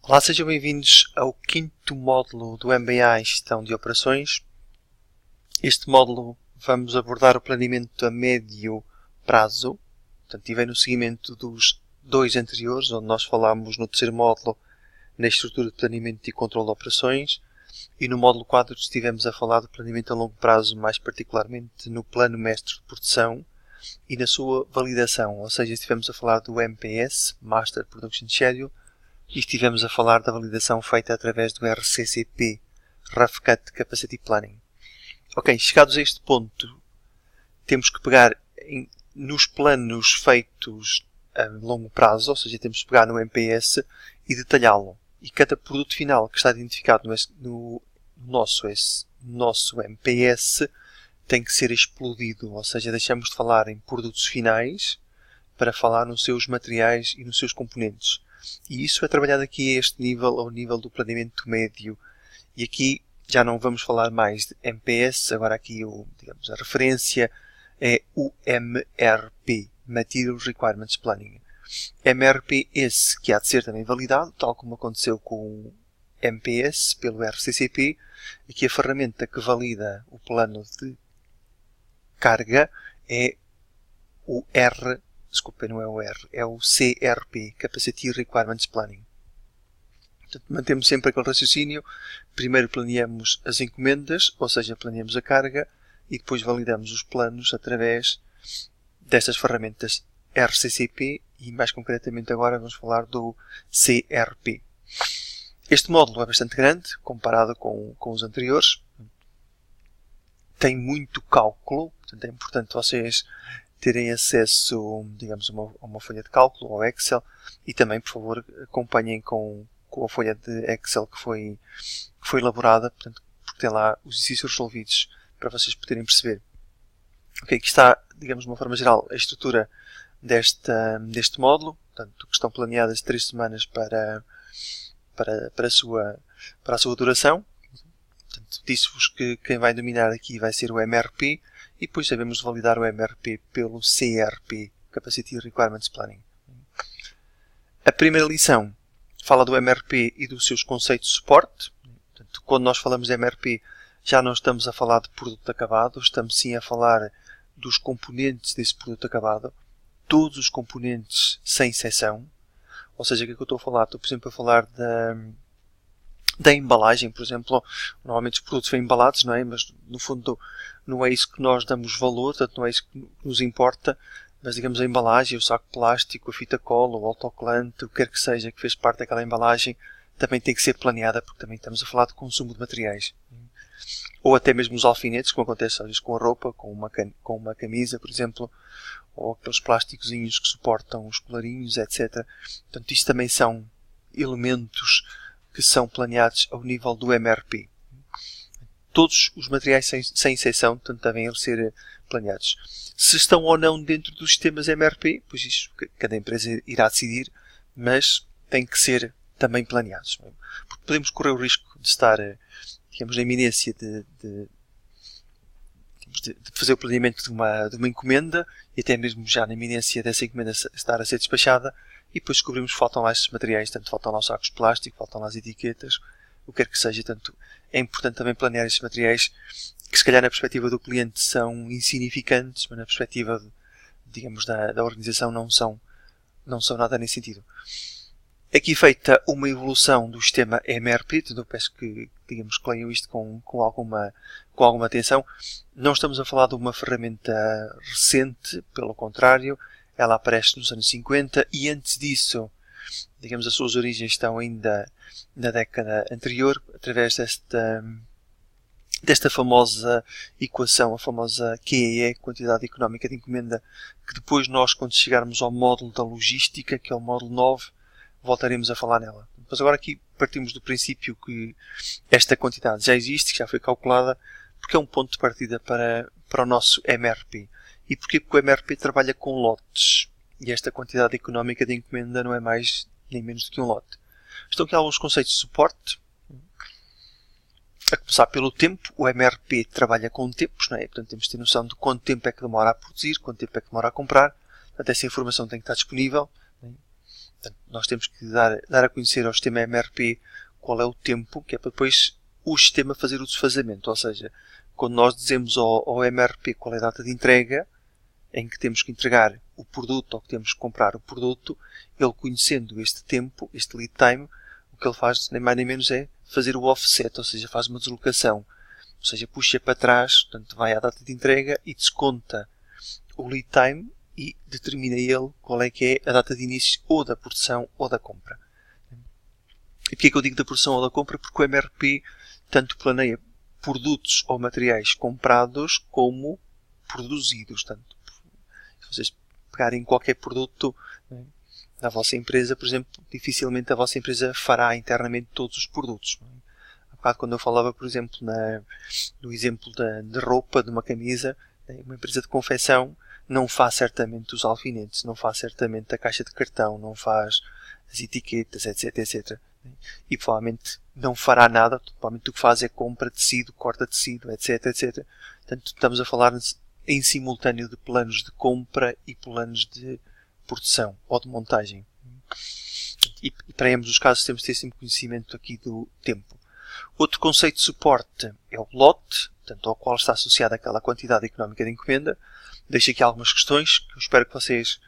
Olá, sejam bem-vindos ao quinto módulo do MBA em Gestão de Operações. Este módulo vamos abordar o planeamento a médio prazo, portanto, e vem no seguimento dos dois anteriores, onde nós falámos no terceiro módulo na estrutura de planeamento e controle de operações, e no módulo 4 estivemos a falar do planeamento a longo prazo, mais particularmente no plano mestre de produção e na sua validação, ou seja, estivemos a falar do MPS, Master Production Schedule, e estivemos a falar da validação feita através do RCCP, Rough Cut Capacity Planning. Ok, chegados a este ponto, temos que pegar nos planos feitos a longo prazo, ou seja, temos que pegar no MPS e detalhá-lo. E cada produto final que está identificado no nosso MPS tem que ser explodido, ou seja, deixamos de falar em produtos finais para falar nos seus materiais e nos seus componentes. E isso é trabalhado aqui a este nível, ao nível do planeamento médio. E aqui já não vamos falar mais de MPS, agora aqui a referência é o MRP, Material Requirements Planning. MRP esse que há de ser também validado, tal como aconteceu com o MPS pelo RCCP. Aqui a ferramenta que valida o plano de carga é o não é o R, é o CRP, Capacity Requirements Planning. Portanto, mantemos sempre aquele raciocínio. Primeiro planeamos as encomendas, ou seja, planeamos a carga, e depois validamos os planos através destas ferramentas RCCP e, mais concretamente, agora vamos falar do CRP. Este módulo é bastante grande, comparado com os anteriores. Tem muito cálculo, portanto é importante vocês terem acesso, digamos, a uma folha de cálculo, ao Excel, e também, por favor, acompanhem com a folha de Excel que foi elaborada, portanto, porque tem lá os exercícios resolvidos para vocês poderem perceber. Ok, aqui está, digamos, de uma forma geral, a estrutura deste módulo, portanto, que estão planeadas 3 semanas para a sua duração. Disse-vos que quem vai dominar aqui vai ser o MRP, e depois sabemos validar o MRP pelo CRP, Capacity Requirements Planning. A primeira lição fala do MRP e dos seus conceitos de suporte. Portanto, quando nós falamos de MRP, já não estamos a falar de produto acabado, estamos sim a falar dos componentes desse produto acabado. Todos os componentes sem exceção. Ou seja, o que é que eu estou a falar? Estou, por exemplo, a falar da embalagem, por exemplo. Normalmente os produtos vêm embalados, não é? Mas no fundo não é isso que nós damos valor, portanto não é isso que nos importa, mas digamos a embalagem, o saco plástico, a fita cola, o autocolante, o que quer que seja que fez parte daquela embalagem, também tem que ser planeada, porque também estamos a falar de consumo de materiais. Ou até mesmo os alfinetes, como acontece às vezes com a roupa, com uma camisa, por exemplo, ou aqueles plásticozinhos que suportam os colarinhos, etc. Portanto, isto também são elementos que são planeados ao nível do MRP. Todos os materiais sem exceção, portanto, devem ser planeados. Se estão ou não dentro dos sistemas MRP, pois isso cada empresa irá decidir, mas têm que ser também planeados. Porque podemos correr o risco de estar, digamos, na iminência de fazer o planeamento de uma encomenda, e até mesmo já na iminência dessa encomenda estar a ser despachada, e depois descobrimos que faltam lá esses materiais, tanto faltam lá os sacos de plástico, faltam lá as etiquetas, o que quer que seja. Tanto é importante também planear esses materiais que, se calhar, na perspectiva do cliente são insignificantes, mas na perspectiva, digamos, da organização não são nada nesse sentido. Aqui feita uma evolução do sistema MRP, então eu peço que, digamos, que leiam isto com alguma atenção. Não estamos a falar de uma ferramenta recente, pelo contrário, ela aparece nos anos 50 e antes disso, digamos, as suas origens estão ainda na década anterior, através desta famosa equação, a famosa QEE, Quantidade Económica de Encomenda, que depois nós, quando chegarmos ao módulo da logística, que é o módulo 9, voltaremos a falar nela. Mas agora aqui partimos do princípio que esta quantidade já existe, que já foi calculada, porque é um ponto de partida para o nosso MRP. E porquê? Porque o MRP trabalha com lotes. E esta quantidade económica de encomenda não é mais nem menos do que um lote. Estão aqui alguns conceitos de suporte. A começar pelo tempo, o MRP trabalha com tempos, não é? Portanto, temos de ter noção de quanto tempo é que demora a produzir, quanto tempo é que demora a comprar. Portanto, essa informação tem que estar disponível. Portanto, nós temos que dar a conhecer ao sistema MRP qual é o tempo, que é para depois o sistema fazer o desfazamento. Ou seja, quando nós dizemos ao MRP qual é a data de entrega, em que temos que entregar o produto ou que temos que comprar o produto, ele conhecendo este tempo, este lead time, o que ele faz nem mais nem menos é fazer o offset, ou seja, faz uma deslocação. Ou seja, puxa para trás, portanto vai à data de entrega e desconta o lead time e determina ele qual é que é a data de início ou da produção ou da compra. E porquê é que eu digo da produção ou da compra? Porque o MRP tanto planeia produtos ou materiais comprados como produzidos. Portanto, se vocês pegarem qualquer produto na vossa empresa, por exemplo, dificilmente a vossa empresa fará internamente todos os produtos. Há bocado, quando eu falava, por exemplo, no exemplo de roupa, de uma camisa, uma empresa de confecção não faz certamente os alfinetes, não faz certamente a caixa de cartão, não faz as etiquetas, etc, etc. E provavelmente não fará nada, provavelmente o que faz é compra tecido, corta tecido, etc, etc. Portanto, estamos a falar em simultâneo de planos de compra e planos de produção ou de montagem. E para ambos os casos temos de ter sempre conhecimento aqui do tempo. Outro conceito de suporte é o lote, portanto, ao qual está associada aquela quantidade económica de encomenda. Deixo aqui algumas questões que eu espero que vocês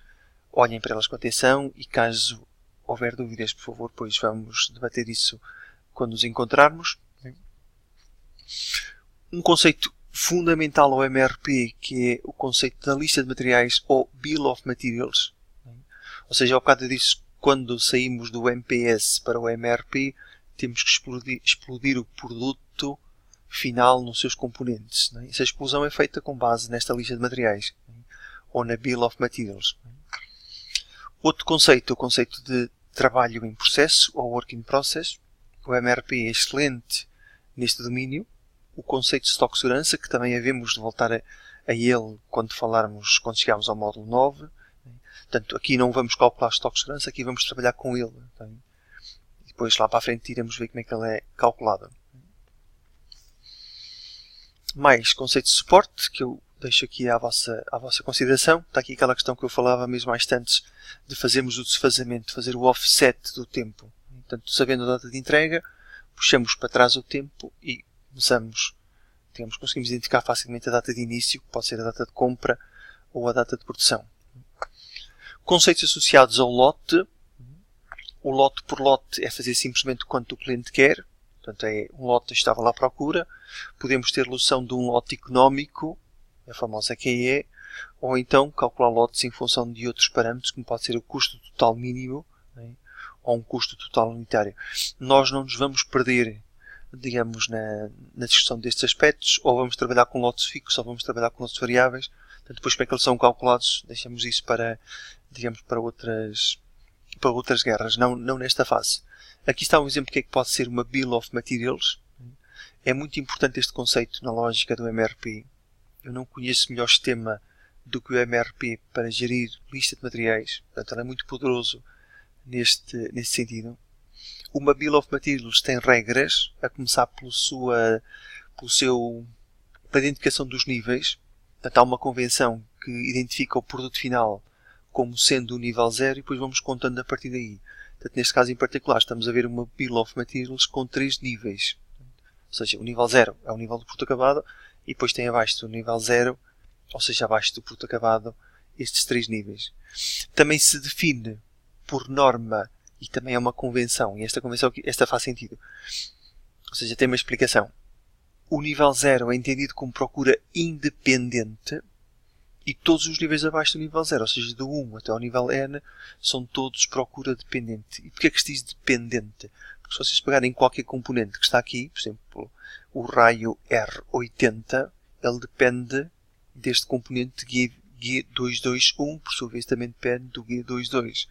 olhem para elas com atenção e caso houver dúvidas, por favor, pois vamos debater isso quando nos encontrarmos. Um conceito fundamental ao MRP, que é o conceito da lista de materiais ou Bill of Materials. Ou seja, ao bocado disso, quando saímos do MPS para o MRP, temos que explodir o produto final nos seus componentes. Essa explosão é feita com base nesta lista de materiais, ou na Bill of Materials. Outro conceito é o conceito de trabalho em processo, ou Work in Process. O MRP é excelente neste domínio. O conceito de estoque de segurança, que também havemos de voltar a ele quando chegarmos ao módulo 9. Portanto, aqui não vamos calcular estoque de segurança, aqui vamos trabalhar com ele. E depois lá para a frente iremos ver como é que ele é calculado. Mais conceito de suporte, que eu deixo aqui à vossa consideração. Está aqui aquela questão que eu falava mesmo mais antes, de fazermos o desfazamento, fazer o offset do tempo. Portanto, sabendo a data de entrega, puxamos para trás o tempo e conseguimos identificar facilmente a data de início, que pode ser a data de compra ou a data de produção. Conceitos associados ao lote. O lote por lote é fazer simplesmente quanto o cliente quer. Portanto, é um lote estava lá à procura. Podemos ter noção de um lote económico, a famosa QE, ou então calcular lotes em função de outros parâmetros, como pode ser o custo total mínimo, ou um custo total unitário. Nós não nos vamos perder, digamos, na discussão destes aspectos, ou vamos trabalhar com lotes fixos, ou vamos trabalhar com lotes variáveis. Portanto, depois como é que eles são calculados, deixamos isso para, digamos, para outras guerras, não nesta fase. Aqui está um exemplo do que é que pode ser uma Bill of Materials. É muito importante este conceito na lógica do MRP. Eu não conheço melhor sistema do que o MRP para gerir lista de materiais. Portanto, ele é muito poderoso neste sentido. Uma Bill of Materials tem regras, a começar pela identificação dos níveis. Portanto, há uma convenção que identifica o produto final como sendo o nível 0 e depois vamos contando a partir daí. Portanto, neste caso em particular, estamos a ver uma Bill of Materials com 3 níveis. Ou seja, o nível 0 é o nível do produto acabado e depois tem abaixo do nível 0, ou seja, abaixo do produto acabado, estes 3 níveis. Também se define por norma, e também é uma convenção, e esta faz sentido. Ou seja, tem uma explicação. O nível 0 é entendido como procura independente e todos os níveis abaixo do nível 0, ou seja, do 1 até ao nível N, são todos procura dependente. E porquê é que se diz dependente? Porque se vocês pegarem qualquer componente que está aqui, por exemplo, o raio R80, ele depende deste componente G221, por sua vez também depende do G22,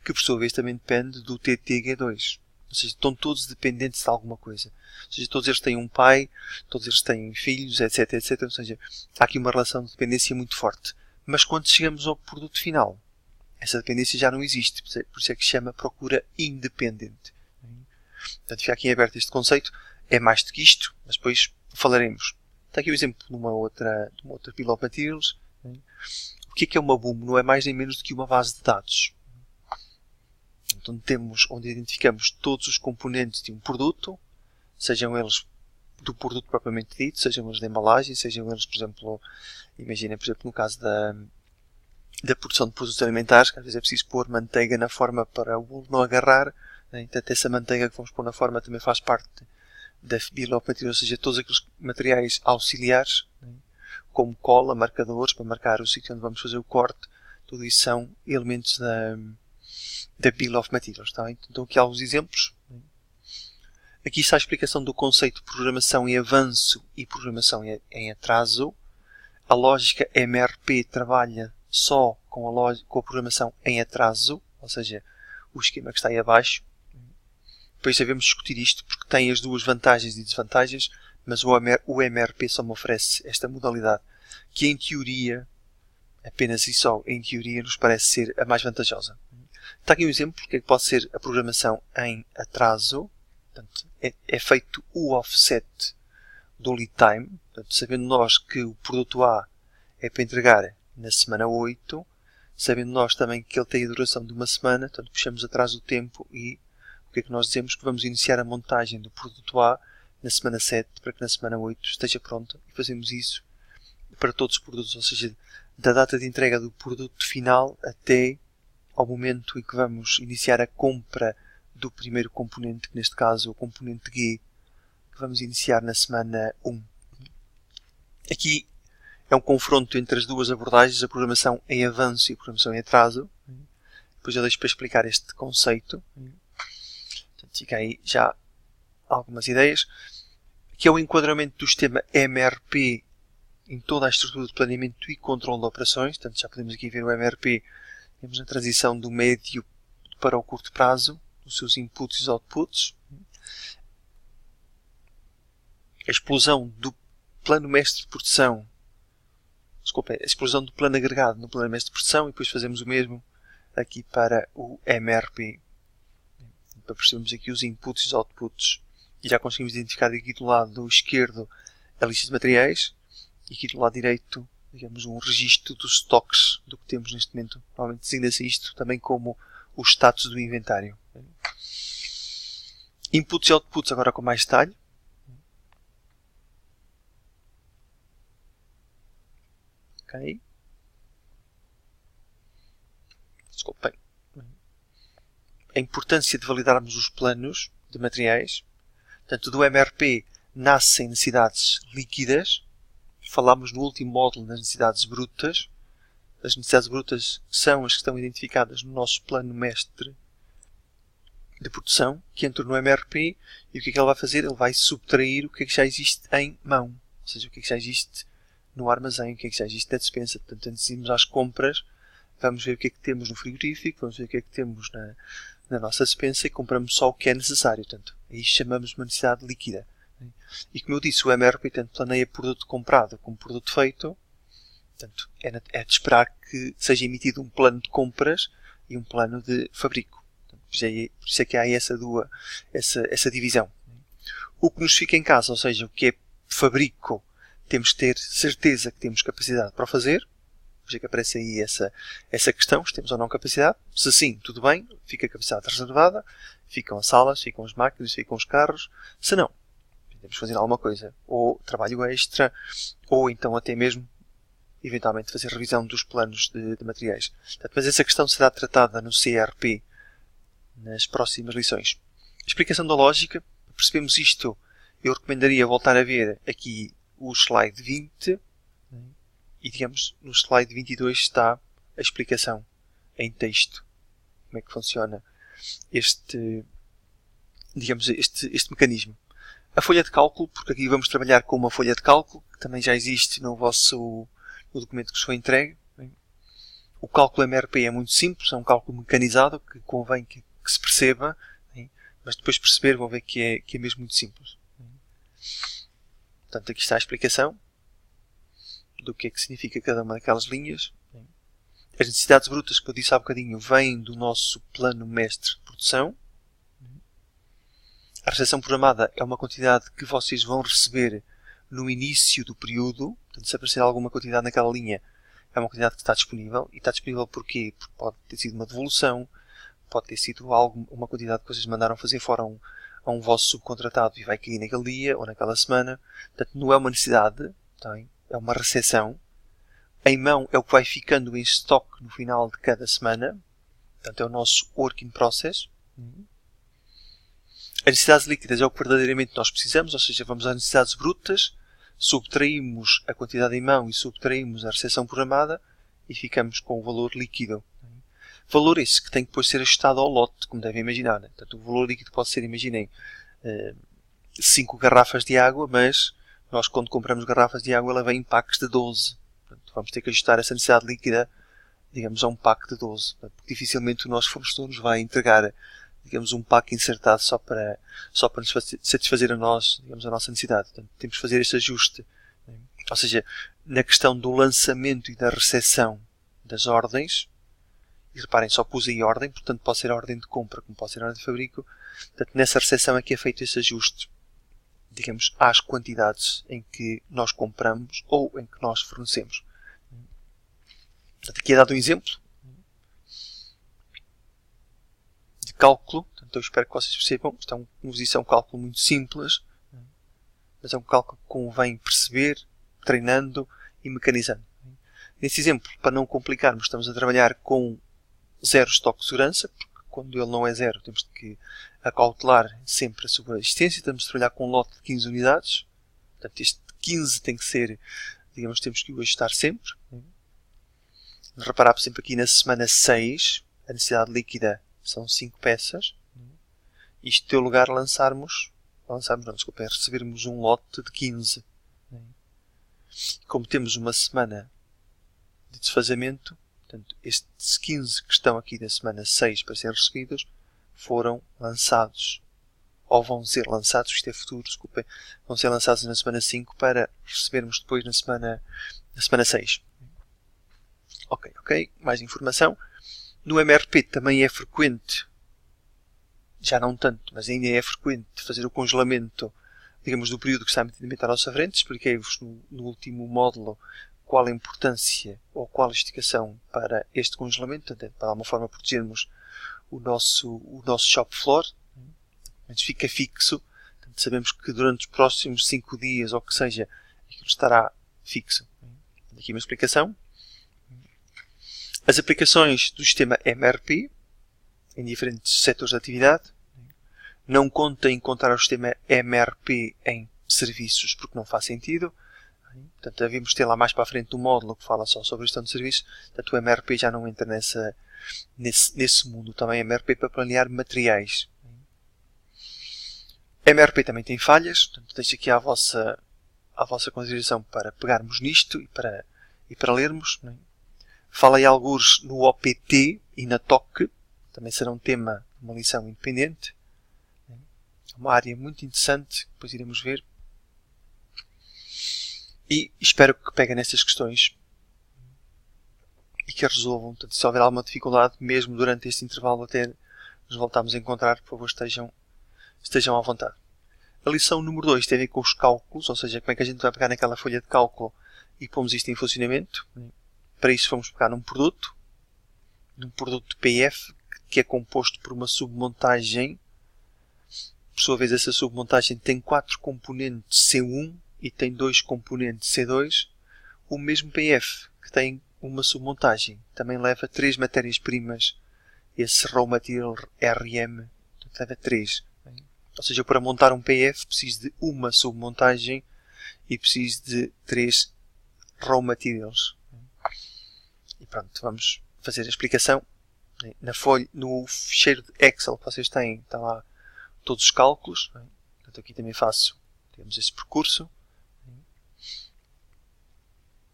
que por sua vez também depende do TTG2. Ou seja, estão todos dependentes de alguma coisa. Ou seja, todos eles têm um pai, todos eles têm filhos, etc, etc. Ou seja, há aqui uma relação de dependência muito forte. Mas quando chegamos ao produto final, essa dependência já não existe. Por isso é que se chama procura independente. Portanto, fica aqui em aberto este conceito. É mais do que isto, mas depois falaremos. Está aqui o exemplo de uma outra Bill of Materials. O que é uma BOM? Não é mais nem menos do que uma base de dados. portanto, onde identificamos todos os componentes de um produto, sejam eles do produto propriamente dito, sejam eles da embalagem, sejam eles, por exemplo, imaginem, por exemplo, no caso da produção de produtos alimentares, que às vezes é preciso pôr manteiga na forma para o bolo não agarrar, né? Então, essa manteiga que vamos pôr na forma também faz parte da bill of materials, ou seja, todos aqueles materiais auxiliares, né? Como cola, marcadores para marcar o sítio onde vamos fazer o corte, tudo isso são elementos da bill of materials. Tá? Então aqui há alguns exemplos. Aqui está a explicação do conceito de programação em avanço e programação em atraso. A lógica MRP trabalha só com a programação em atraso, ou seja, o esquema que está aí abaixo. Depois devemos discutir isto porque tem as duas vantagens e desvantagens, mas o MRP só me oferece esta modalidade que em teoria, apenas e só em teoria, nos parece ser a mais vantajosa. Está aqui um exemplo do que pode ser a programação em atraso. Portanto, é feito o offset do lead time. Portanto, sabendo nós que o produto A é para entregar na semana 8, sabendo nós também que ele tem a duração de uma semana, portanto, puxamos atrás o tempo e o que é que nós dizemos? Que vamos iniciar a montagem do produto A na semana 7 para que na semana 8 esteja pronta e fazemos isso para todos os produtos, ou seja, da data de entrega do produto final até ao momento em que vamos iniciar a compra do primeiro componente, que neste caso é o componente G, que vamos iniciar na semana 1. Aqui é um confronto entre as duas abordagens, a programação em avanço e a programação em atraso. Depois eu deixo para explicar este conceito. Portanto, fica aí já algumas ideias. Aqui é o enquadramento do sistema MRP em toda a estrutura de planeamento e controle de operações. Portanto, já podemos aqui ver o MRP. Temos a transição do médio para o curto prazo, os seus inputs e outputs. A explosão do plano mestre de produção. Desculpa, a explosão do plano agregado no plano mestre de produção e depois fazemos o mesmo aqui para o MRP. Para percebermos aqui os inputs e os outputs. E já conseguimos identificar aqui do lado esquerdo a lista de materiais e aqui do lado direito, digamos, um registro dos stocks do que temos neste momento. Normalmente designa-se isto também como o status do inventário. Inputs e outputs agora com mais detalhe. Ok. Desculpem. A importância de validarmos os planos de materiais. Portanto, do MRP nascem necessidades líquidas. Falámos no último módulo das necessidades brutas. As necessidades brutas são as que estão identificadas no nosso plano mestre de produção, que entra no MRP, e o que é que ele vai fazer? Ele vai subtrair o que é que já existe em mão. Ou seja, o que é que já existe no armazém, o que é que já existe na despensa. Portanto, antes de irmos às compras, vamos ver o que é que temos no frigorífico, vamos ver o que é que temos na nossa despensa e compramos só o que é necessário. Portanto, aí chamamos de uma necessidade líquida. E como eu disse, o MRP tanto planeia produto comprado como produto feito. Portanto, é de esperar que seja emitido um plano de compras e um plano de fabrico. Portanto, por isso é que há essa divisão. O que nos fica em casa, ou seja, o que é fabrico, temos que ter certeza que temos capacidade para o fazer. Por isso é que aparece aí essa questão, se temos ou não capacidade. Se sim, tudo bem, fica a capacidade reservada, ficam as salas, ficam as máquinas, ficam os carros. Se não, temos que fazer alguma coisa, ou trabalho extra, ou então até mesmo, eventualmente, fazer revisão dos planos de materiais. Portanto, mas essa questão será tratada no CRP nas próximas lições. A explicação da lógica, percebemos isto, eu recomendaria voltar a ver aqui o slide 20, e digamos, no slide 22 está a explicação em texto, como é que funciona este mecanismo. A folha de cálculo, porque aqui vamos trabalhar com uma folha de cálculo, que também já existe no documento que vos foi entregue. O cálculo MRP é muito simples, é um cálculo mecanizado, que convém que se perceba, mas depois de perceber vão ver que é mesmo muito simples. Portanto, aqui está a explicação do que é que significa cada uma daquelas linhas. As necessidades brutas, que eu disse há bocadinho, vêm do nosso plano mestre de produção. A recepção programada é uma quantidade que vocês vão receber no início do período. Portanto, se aparecer alguma quantidade naquela linha, é uma quantidade que está disponível. E está disponível porquê? Porque pode ter sido uma devolução, pode ter sido uma quantidade que vocês mandaram fazer fora a um vosso subcontratado e vai cair naquele dia ou naquela semana. Portanto, não é uma necessidade, é uma recepção. Em mão é o que vai ficando em estoque no final de cada semana. Portanto, é o nosso work in process. As necessidades líquidas é o que verdadeiramente nós precisamos, ou seja, vamos às necessidades brutas, subtraímos a quantidade em mão e subtraímos a recepção programada e ficamos com o valor líquido. Valor esse que tem que depois ser ajustado ao lote, como devem imaginar. Portanto, o valor líquido pode ser, imaginem, 5 garrafas de água, mas nós quando compramos garrafas de água ela vem em packs de 12. Portanto, vamos ter que ajustar essa necessidade líquida, digamos, a um pack de 12. Portanto, porque dificilmente o nosso fornecedor nos vai entregar, digamos, um pack insertado só para nos satisfazer a nós, digamos, a nossa necessidade. Portanto, temos que fazer este ajuste. Ou seja, na questão do lançamento e da recepção das ordens, e reparem, só pus aí ordem, portanto pode ser a ordem de compra, como pode ser a ordem de fabrico. Portanto, nessa recepção é que é feito esse ajuste, digamos, às quantidades em que nós compramos ou em que nós fornecemos. Portanto, aqui é dado um exemplo de cálculo. Portanto, eu espero que vocês percebam. Isto é um cálculo muito simples, mas é um cálculo que convém perceber, treinando e mecanizando. Nesse exemplo, para não complicarmos, estamos a trabalhar com 0 estoque de segurança, porque quando ele não é 0 temos que acautelar sempre a sua existência. Estamos a trabalhar com um lote de 15 unidades. Portanto, este 15 tem que ser, digamos, temos que o ajustar sempre. Reparar, por exemplo, aqui na semana 6, a necessidade líquida são 5 peças. Isto deu lugar a recebermos um lote de 15. Como temos uma semana de desfazamento, portanto, estes 15 que estão aqui da semana 6 para serem recebidos foram lançados, ou vão ser lançados, isto é futuro, desculpem, vão ser lançados na semana 5 para recebermos depois na semana 6. Ok, mais informação. No MRP também é frequente, já não tanto, mas ainda é frequente fazer o congelamento, digamos, do período que está metidamente à nossa frente. Expliquei-vos no último módulo qual a importância ou qual a justificação para este congelamento, para de alguma forma protegermos o nosso shop floor, mas fica fixo. Portanto, sabemos que durante os próximos 5 dias, ou que seja, aquilo estará fixo. Aqui uma explicação. As aplicações do sistema MRP em diferentes setores de atividade. Não contem em contar o sistema MRP em serviços, porque não faz sentido. Portanto, devemos ter lá mais para a frente um módulo que fala só sobre gestão de serviços. Portanto, o MRP já não entra nesse mundo. Também MRP para planear materiais. MRP também tem falhas. Portanto, deixo aqui à vossa consideração para pegarmos nisto e para lermos. Falei alguns no OPT e na TOC. Também será um tema de uma lição independente. É uma área muito interessante, depois iremos ver. E espero que peguem nestas questões e que a resolvam. Portanto, se houver alguma dificuldade, mesmo durante este intervalo até nos voltarmos a encontrar, por favor, estejam à vontade. A lição número 2 tem a ver com os cálculos, ou seja, como é que a gente vai pegar naquela folha de cálculo e pomos isto em funcionamento. Para isso vamos pegar num produto PF, que é composto por uma submontagem. Por sua vez, essa submontagem tem 4 componentes C1 e tem 2 componentes C2. O mesmo PF, que tem uma submontagem, também leva 3 matérias-primas. Esse Raw Material RM leva 3. Ou seja, para montar um PF preciso de uma submontagem e preciso de 3 Raw Materials. E pronto, vamos fazer a explicação. Na folha, no ficheiro de Excel que vocês têm, está lá todos os cálculos. Portanto, aqui também temos esse percurso.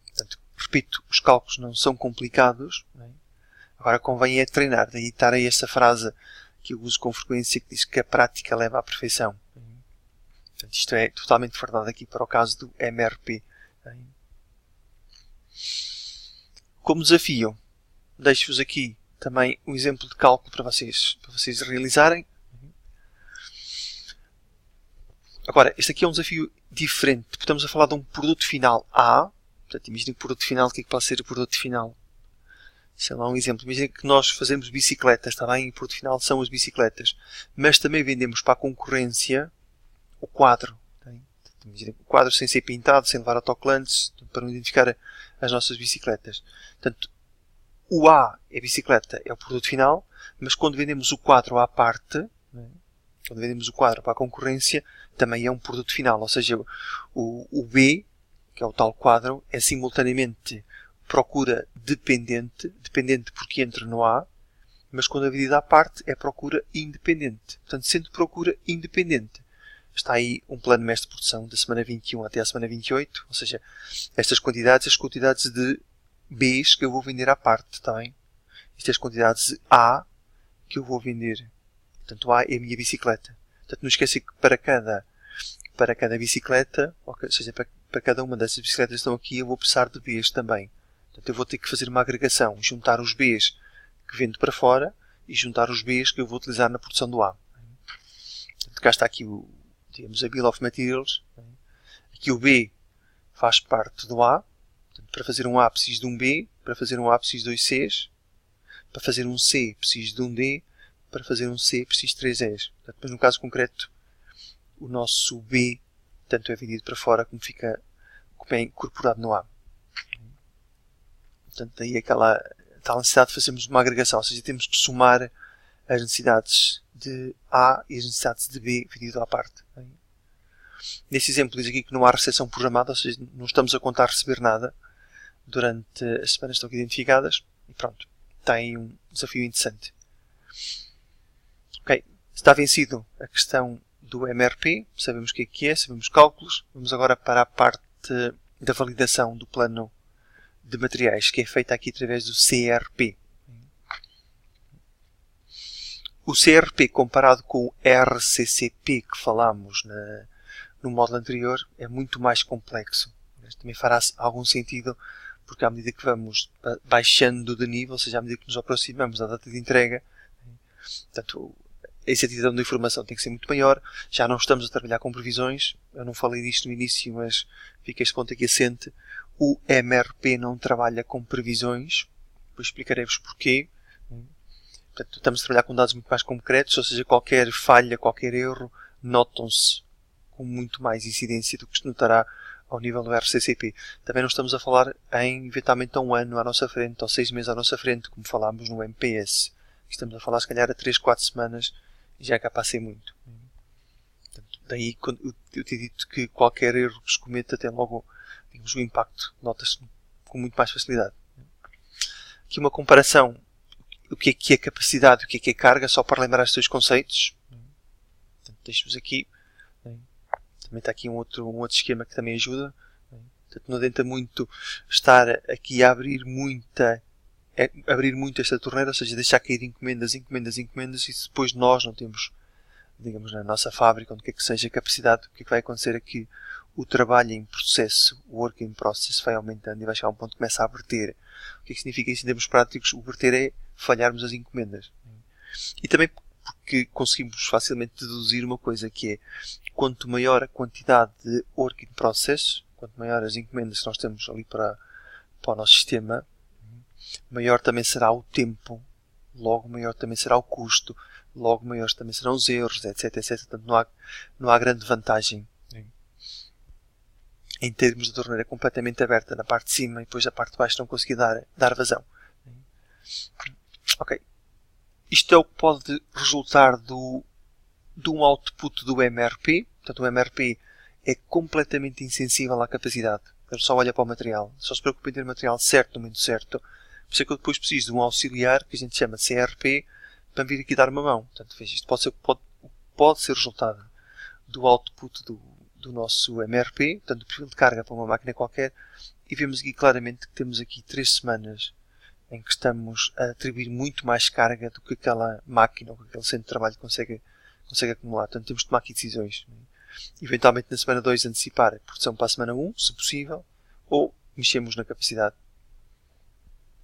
Portanto, repito, os cálculos não são complicados. Agora convém é treinar. Daí estar aí essa frase que eu uso com frequência, que diz que a prática leva à perfeição. Portanto, isto é totalmente verdade aqui para o caso do MRP. Como desafio, deixo-vos aqui também um exemplo de cálculo para vocês realizarem. Agora, este aqui é um desafio diferente, porque estamos a falar de um produto final A. Portanto, imaginem o produto final, o que é que pode ser o produto final? sei lá, um exemplo. Imagina que nós fazemos bicicletas, está bem? E o produto final são as bicicletas. Mas também vendemos para a concorrência o quadro. Imagina o quadro sem ser pintado, sem levar autocolantes, para não identificar as nossas bicicletas. Portanto, o A é bicicleta, é o produto final, mas quando vendemos o quadro à parte, quando vendemos o quadro para a concorrência, também é um produto final. Ou seja, o B, que é o tal quadro, é simultaneamente procura dependente porque entra no A, mas quando é vendida à parte é procura independente. Portanto, sendo procura independente, está aí um plano mestre de produção da semana 21 até a semana 28, ou seja, estas quantidades, as quantidades de Bs que eu vou vender à parte, está bem? Estas quantidades de A que eu vou vender. Portanto, A é a minha bicicleta. Portanto, não esqueça que para cada bicicleta, ou seja, para cada uma dessas bicicletas que estão aqui, eu vou precisar de Bs também. Portanto, eu vou ter que fazer uma agregação, juntar os Bs que vendo para fora e juntar os Bs que eu vou utilizar na produção do A. Portanto, cá está aqui digamos, a Bill of Materials. Aqui o B faz parte do A. Portanto, para fazer um A preciso de um B, para fazer um A preciso de 2 Cs, para fazer um C preciso de um D, para fazer um C preciso de 3 Es. Portanto, mas no caso concreto, o nosso B tanto é vendido para fora como é incorporado no A. Portanto, daí aquela tal necessidade de fazermos uma agregação, ou seja, temos que somar as necessidades de A e as necessidades de B vendido à parte. Nesse exemplo diz aqui que não há recepção programada, ou seja, não estamos a contar receber nada durante as semanas que estão aqui identificadas. E pronto, tem um desafio interessante. Ok, está vencido a questão do MRP, sabemos o que é, sabemos cálculos. Vamos agora para a parte da validação do plano de materiais, que é feita aqui através do CRP. O CRP comparado com o RCCP que falámos no módulo anterior é muito mais complexo. Mas também fará algum sentido porque à medida que vamos baixando de nível, ou seja, à medida que nos aproximamos da data de entrega, portanto, a exatidão da informação tem que ser muito maior. Já não estamos a trabalhar com previsões. Eu não falei disto no início, mas fica este ponto aqui assente. O MRP não trabalha com previsões. Depois explicarei-vos porquê. Portanto, estamos a trabalhar com dados muito mais concretos, ou seja, qualquer falha, qualquer erro, notam-se com muito mais incidência do que se notará ao nível do RCCP. Também não estamos a falar em, eventualmente, um ano à nossa frente, ou 6 meses à nossa frente, como falámos no MPS. Estamos a falar, se calhar, a 3, 4 semanas, e já é capaz de ser muito. Portanto, daí, quando eu te dito que qualquer erro que se cometa tem logo, digamos, o impacto, nota-se com muito mais facilidade. Aqui uma comparação. O que é capacidade, o que é carga, só para lembrar estes dois conceitos. Portanto, deixo-vos aqui. Também está aqui um outro esquema que também ajuda. Portanto, não adianta muito estar aqui a abrir muito esta torneira, ou seja, deixar cair encomendas, e depois nós não temos, digamos, na nossa fábrica, onde quer que seja, capacidade. O que é que vai acontecer aqui? O trabalho em processo, o work in process, vai aumentando e vai chegar a um ponto que começa a verter. O que é que significa isso em termos práticos? O verter é falharmos as encomendas. E também porque conseguimos facilmente deduzir uma coisa que é, quanto maior a quantidade de work in process, quanto maior as encomendas que nós temos ali para o nosso sistema, maior também será o tempo, logo maior também será o custo, logo maiores também serão os erros, etc, etc. Portanto, não há grande vantagem em termos de torneira completamente aberta na parte de cima e depois a parte de baixo não conseguir dar vazão. Ok. Isto é o que pode resultar de um output do MRP. Portanto, o MRP é completamente insensível à capacidade. Ele só olha para o material. Só se preocupa em ter o material certo no momento certo. Por isso é que eu depois preciso de um auxiliar, que a gente chama CRP, para vir aqui dar uma mão. Portanto, veja, isto pode ser resultado do output do nosso MRP, portanto, do perfil de carga para uma máquina qualquer. E vemos aqui claramente que temos aqui 3 semanas em que estamos a atribuir muito mais carga do que aquela máquina ou que aquele centro de trabalho consegue acumular. Portanto, temos de tomar aqui decisões. Eventualmente, na semana 2, antecipar a produção para a semana 1, se possível, ou mexemos na capacidade.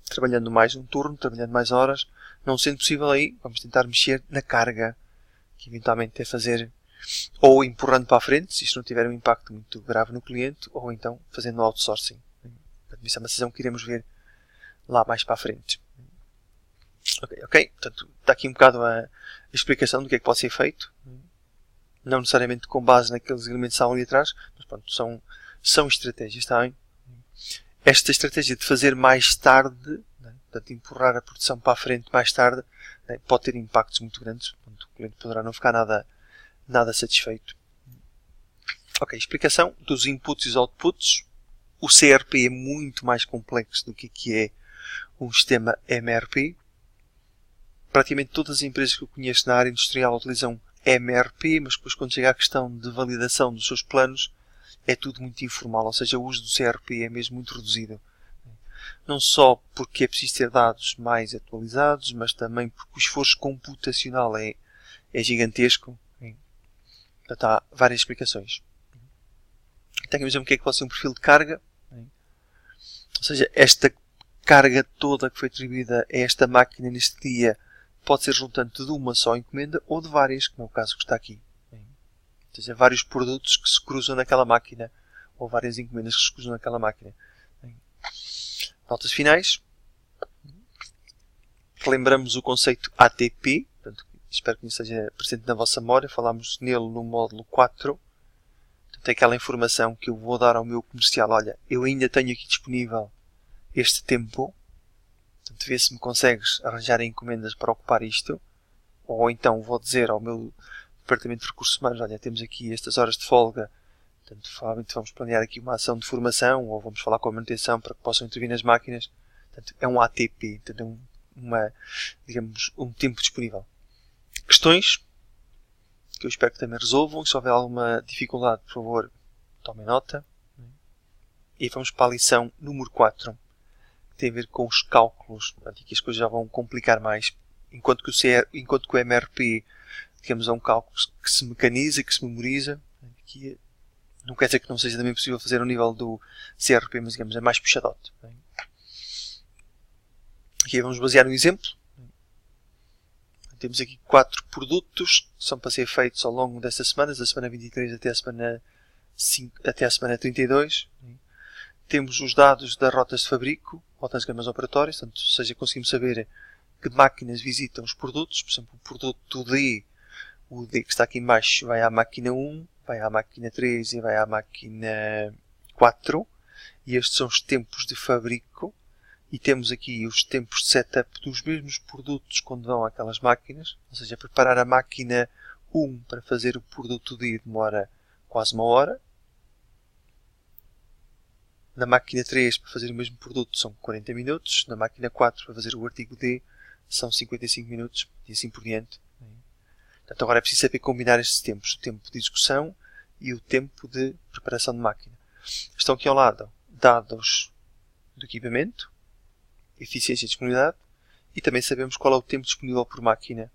Trabalhando mais um turno, trabalhando mais horas. Não sendo possível aí, vamos tentar mexer na carga, que eventualmente é fazer ou empurrando para a frente, se isto não tiver um impacto muito grave no cliente, ou então fazendo outsourcing. Portanto, isso é uma decisão que iremos ver lá mais para a frente. Ok. Portanto, está aqui um bocado a explicação do que é que pode ser feito. Não necessariamente com base naqueles elementos que estavam ali atrás, mas pronto, são estratégias, está bem? Esta estratégia de fazer mais tarde, né, portanto, empurrar a produção para a frente mais tarde, né, pode ter impactos muito grandes. Portanto, o cliente poderá não ficar nada satisfeito. Ok, explicação dos inputs e os outputs. O CRP é muito mais complexo do que é um sistema MRP. Praticamente todas as empresas que eu conheço na área industrial utilizam MRP, mas depois quando chega à questão de validação dos seus planos, é tudo muito informal, ou seja, o uso do CRP é mesmo muito reduzido. Não só porque é preciso ter dados mais atualizados, mas também porque o esforço computacional é gigantesco. Portanto, há várias explicações. Tenho a dizer o que é que pode ser um perfil de carga. Ou seja, esta carga toda que foi atribuída a esta máquina neste dia pode ser resultante de uma só encomenda ou de várias, como é o caso que está aqui. Ou seja, vários produtos que se cruzam naquela máquina ou várias encomendas que se cruzam naquela máquina. Notas finais. Relembramos o conceito ATP. Portanto, espero que isso esteja presente na vossa memória. Falámos nele no módulo 4. Portanto, é aquela informação que eu vou dar ao meu comercial. Olha, eu ainda tenho aqui disponível este tempo. Portanto, vê se me consegues arranjar encomendas para ocupar isto. Ou então vou dizer ao meu departamento de recursos humanos, olha, temos aqui estas horas de folga. Portanto, provavelmente vamos planear aqui uma ação de formação ou vamos falar com a manutenção para que possam intervir nas máquinas. Portanto, é um ATP. Portanto, digamos, um tempo disponível. Questões que eu espero que também resolvam. Se houver alguma dificuldade, por favor, tomem nota. E vamos para a lição número 4. Que tem a ver com os cálculos. Portanto, aqui as coisas já vão complicar mais. Enquanto que o MRP, digamos, é um cálculo que se mecaniza, que se memoriza. Aqui não quer dizer que não seja também possível fazer ao nível do CRP, mas digamos, é mais puxadote. Aqui vamos basear um exemplo. Temos aqui 4 produtos que são para ser feitos ao longo destas semanas, da semana 23 até a semana 32. Temos os dados das rotas de fabrico, rotas de gamas operatórias, portanto, ou seja, conseguimos saber que máquinas visitam os produtos. Por exemplo, o produto D, o D que está aqui em baixo, vai à máquina 1, vai à máquina 3 e vai à máquina 4. E estes são os tempos de fabrico. E temos aqui os tempos de setup dos mesmos produtos quando vão àquelas máquinas. Ou seja, preparar a máquina 1 para fazer o produto D demora quase 1 hora. Na máquina 3 para fazer o mesmo produto são 40 minutos. Na máquina 4 para fazer o artigo D são 55 minutos. E assim por diante. Portanto, agora é preciso saber combinar estes tempos. O tempo de execução e o tempo de preparação de máquina. Estão aqui ao lado dados do equipamento, eficiência e disponibilidade, e também sabemos qual é o tempo disponível por máquina.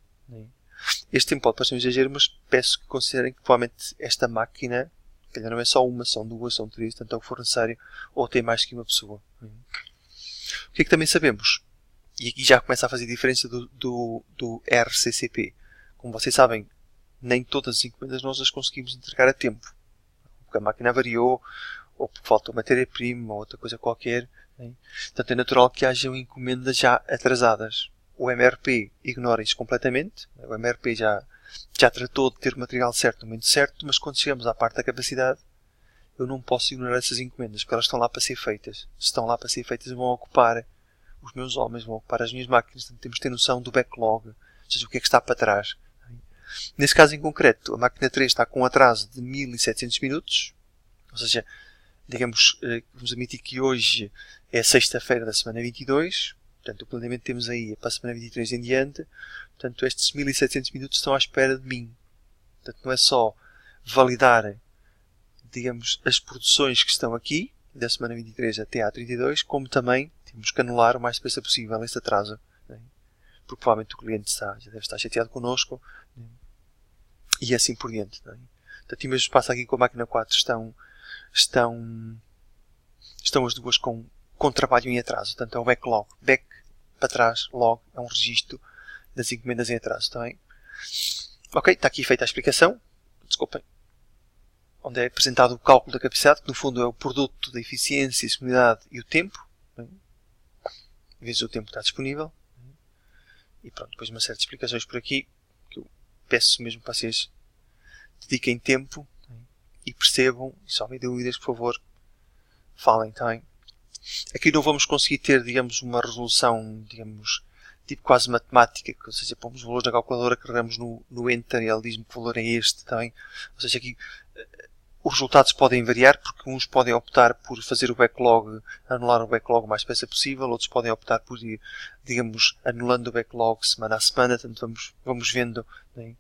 Este tempo pode parecer um exagero, mas peço que considerem que provavelmente esta máquina, que não é só uma, são 2, são 3, tanto é o que for necessário, ou tem mais que uma pessoa. O que é que também sabemos? E aqui já começa a fazer diferença do RCCP. Como vocês sabem, nem todas as encomendas nós as conseguimos entregar a tempo. Porque a máquina variou, ou porque faltou matéria-prima, ou outra coisa qualquer. Portanto, é natural que hajam encomendas já atrasadas. O MRP ignora isso completamente. O MRP já tratou de ter o material certo no momento certo, mas quando chegamos à parte da capacidade, eu não posso ignorar essas encomendas, porque elas estão lá para ser feitas. Se estão lá para ser feitas, vão ocupar os meus homens, vão ocupar as minhas máquinas. Portanto, temos de ter noção do backlog, ou seja, o que é que está para trás. Nesse caso em concreto, a máquina 3 está com um atraso de 1700 minutos, ou seja, digamos, vamos admitir que hoje é sexta-feira da semana 22, portanto o planeamento que temos aí é para a semana 23 em diante, portanto estes 1700 minutos estão à espera de mim. Portanto não é só validar, digamos, as produções que estão aqui, da semana 23 até à 32, como também temos que anular o mais depressa possível este atraso. Porque provavelmente o cliente já deve estar chateado connosco, e assim por diante. Portanto, o mesmo passa aqui com a máquina 4, estão as duas com trabalho em atraso. Portanto, é o backlog. Back para trás, log, é um registro das encomendas em atraso. Também. Ok, está aqui feita a explicação. Desculpem. Onde é apresentado o cálculo da capacidade, que no fundo é o produto da eficiência, disponibilidade e o tempo. Vezes o tempo que está disponível. E pronto, depois uma série de explicações por aqui, que eu peço mesmo para vocês dediquem tempo e percebam, e se houver dúvidas, por favor, falem também. Aqui não vamos conseguir ter, digamos, uma resolução, digamos, tipo quase matemática, ou seja, pomos os valores na calculadora, carregamos no Enter e ele diz-me que o valor é este também. Ou seja, aqui os resultados podem variar, porque uns podem optar por fazer o backlog, anular o backlog o mais depressa possível, outros podem optar por ir, digamos, anulando o backlog semana a semana, portanto vamos vendo, né?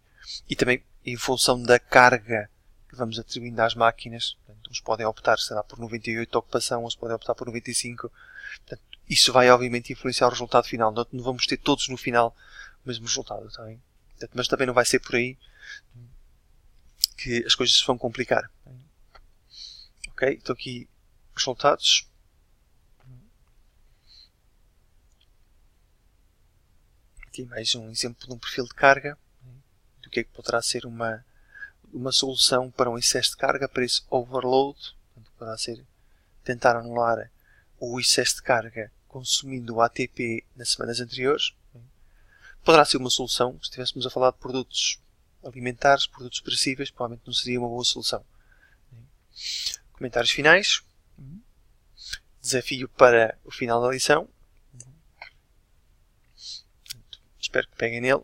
E também em função da carga que vamos atribuindo às máquinas, portanto, uns podem optar, sei lá, por 98 de ocupação, outros podem optar por 95, portanto, isso vai obviamente influenciar o resultado final, não vamos ter todos no final o mesmo resultado, tá bem? Portanto, mas também não vai ser por aí que as coisas se vão complicar. Ok, então aqui os resultados. Aqui mais um exemplo de um perfil de carga, do que é que poderá ser uma solução para um excesso de carga, para esse overload. Portanto, poderá ser tentar anular o excesso de carga consumindo o ATP nas semanas anteriores. Poderá ser uma solução, se estivéssemos a falar de produtos alimentares, produtos perecíveis, provavelmente não seria uma boa solução. Comentários finais. Desafio para o final da lição. Espero que peguem nele.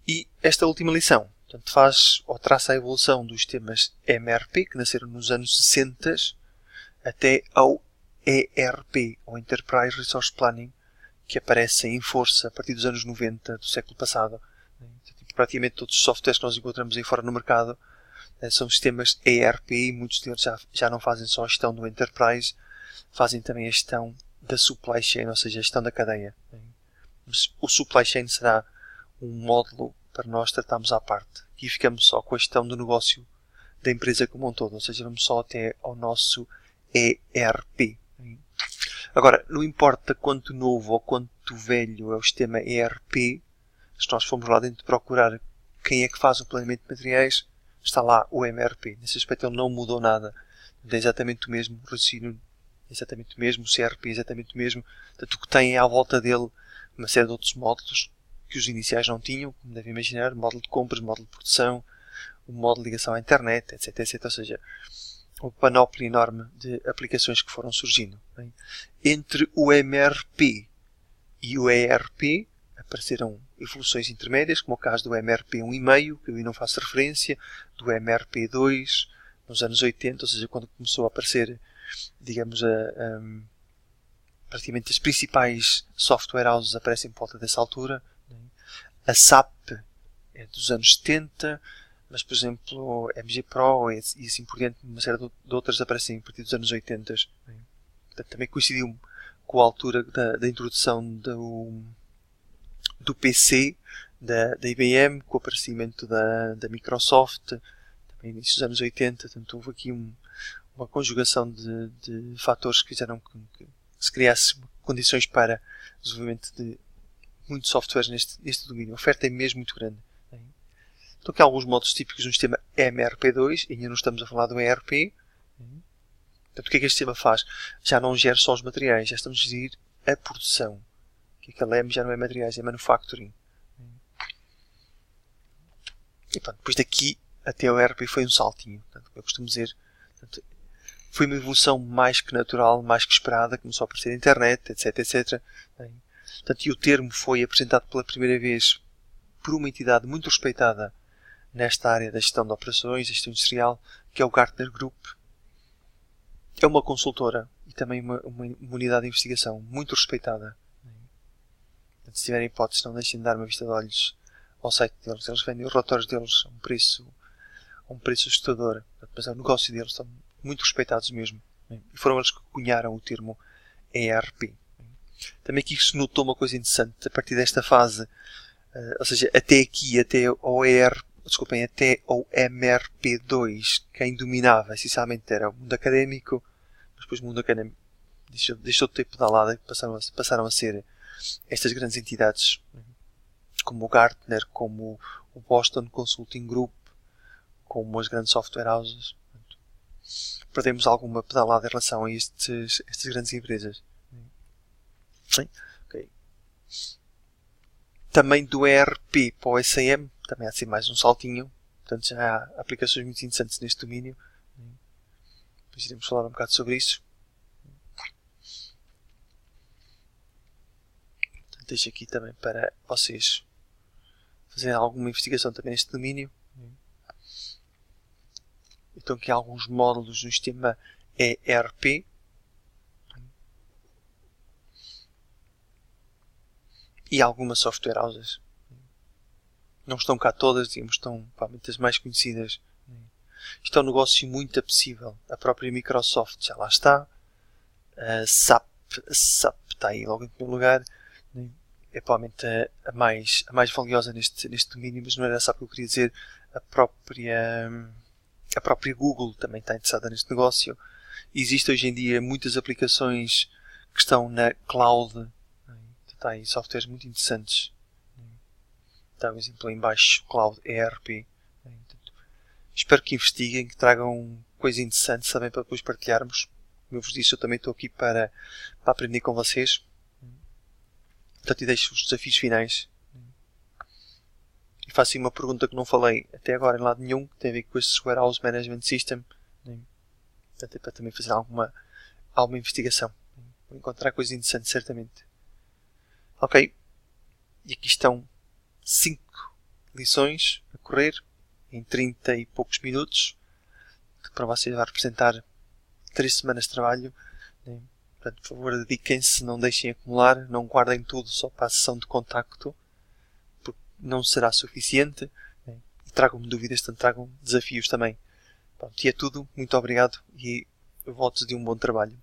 E esta última lição, portanto, faz ou traça a evolução dos sistemas MRP, que nasceram nos anos 60, até ao ERP, ou Enterprise Resource Planning, que aparece em força a partir dos anos 90 do século passado. Praticamente todos os softwares que nós encontramos aí fora no mercado são sistemas ERP, e muitos deles já não fazem só a gestão do Enterprise, fazem também a gestão da supply chain, ou seja, a gestão da cadeia. Mas o supply chain será um módulo para nós tratarmos à parte. Aqui ficamos só com a gestão do negócio da empresa como um todo, ou seja, vamos só até ao nosso ERP. Agora, não importa quanto novo ou quanto velho é o sistema ERP, se nós formos lá dentro procurar quem é que faz o planeamento de materiais, está lá o MRP. Nesse aspecto ele não mudou nada. É exatamente o mesmo, o raciocínio é exatamente o mesmo, o CRP é exatamente o mesmo. Portanto, o que tem à volta dele uma série de outros módulos que os iniciais não tinham, como devem imaginar, módulo de compras, módulo de produção, o módulo de ligação à internet, etc, etc. Ou seja, uma panóplia enorme de aplicações que foram surgindo. Bem, entre o MRP e o ERP apareceram evoluções intermédias, como o caso do MRP 1.5, que eu não faço referência, do MRP 2, nos anos 80, ou seja, quando começou a aparecer, digamos, praticamente as principais software houses aparecem por volta dessa altura. A SAP é dos anos 70, mas, por exemplo, MG Pro e assim por diante, uma série de outras aparecem a partir dos anos 80. Portanto, também coincidiu com a altura da introdução do PC da IBM, com o aparecimento da Microsoft, também início dos anos 80. Portanto, houve aqui uma conjugação de fatores que fizeram que se criasse condições para o desenvolvimento de muitos softwares neste domínio. A oferta é mesmo muito grande. Então, aqui há alguns modos típicos no sistema MRP2, e ainda não estamos a falar do ERP. Portanto, o que é que este sistema faz? Já não gera só os materiais, já estamos a gerir a produção. Que aquele M já não é materiais, é manufacturing. E pronto, depois daqui até o ERP foi um saltinho. Portanto, eu costumo dizer, portanto, foi uma evolução mais que natural, mais que esperada, começou a aparecer a internet, etc, etc. Portanto, e o termo foi apresentado pela primeira vez por uma entidade muito respeitada nesta área da gestão de operações, gestão industrial, que é o Gartner Group. É uma consultora e também uma unidade de investigação muito respeitada. Portanto, se tiverem hipótese, não deixem de dar uma vista de olhos ao site deles. Eles vendem os relatórios deles a um preço assustador. Portanto, mas é o negócio deles, estão muito respeitados mesmo. E foram eles que cunharam o termo ERP. Também aqui se notou uma coisa interessante a partir desta fase, ou seja, até aqui, até ao MRP2, quem dominava essencialmente era o mundo académico, mas depois o mundo académico deixou de ter pedalada e passaram a ser estas grandes entidades, como o Gartner, como o Boston Consulting Group, como as grandes software houses. Perdemos alguma pedalada em relação a estas grandes empresas. Sim? Okay. também do ERP para o SAM, também há de ser mais um saltinho. Portanto, já há aplicações muito interessantes neste domínio. Depois iremos falar um bocado sobre isso. Portanto, deixo aqui também para vocês fazerem alguma investigação também neste domínio. Então aqui há alguns módulos no sistema ERP. E algumas software houses. Não estão cá todas, digamos, estão provavelmente as mais conhecidas. Isto é um negócio muito apetecível. A própria Microsoft já lá está. A SAP está aí logo em primeiro lugar. É provavelmente a mais valiosa neste domínio, mas não era a SAP que eu queria dizer. A própria Google também está interessada neste negócio. Existem hoje em dia muitas aplicações que estão na cloud. Está aí softwares muito interessantes. Está um exemplo aí em baixo, Cloud ERP. Espero que investiguem, que tragam coisas interessantes também para depois partilharmos. Como eu vos disse, eu também estou aqui para aprender com vocês. Portanto, e deixo os desafios finais. E faço uma pergunta que não falei até agora em lado nenhum, que tem a ver com este Warehouse Management System. Portanto, é para também fazer alguma investigação. Vou encontrar coisas interessantes, certamente. Ok, e aqui estão 5 lições a correr em 30 e poucos minutos, que para vocês vai representar 3 semanas de trabalho. Portanto, por favor, dediquem-se, não deixem acumular, não guardem tudo só para a sessão de contacto, porque não será suficiente. E tragam-me dúvidas, portanto, tragam desafios também. Pronto, e é tudo, muito obrigado e votos de um bom trabalho.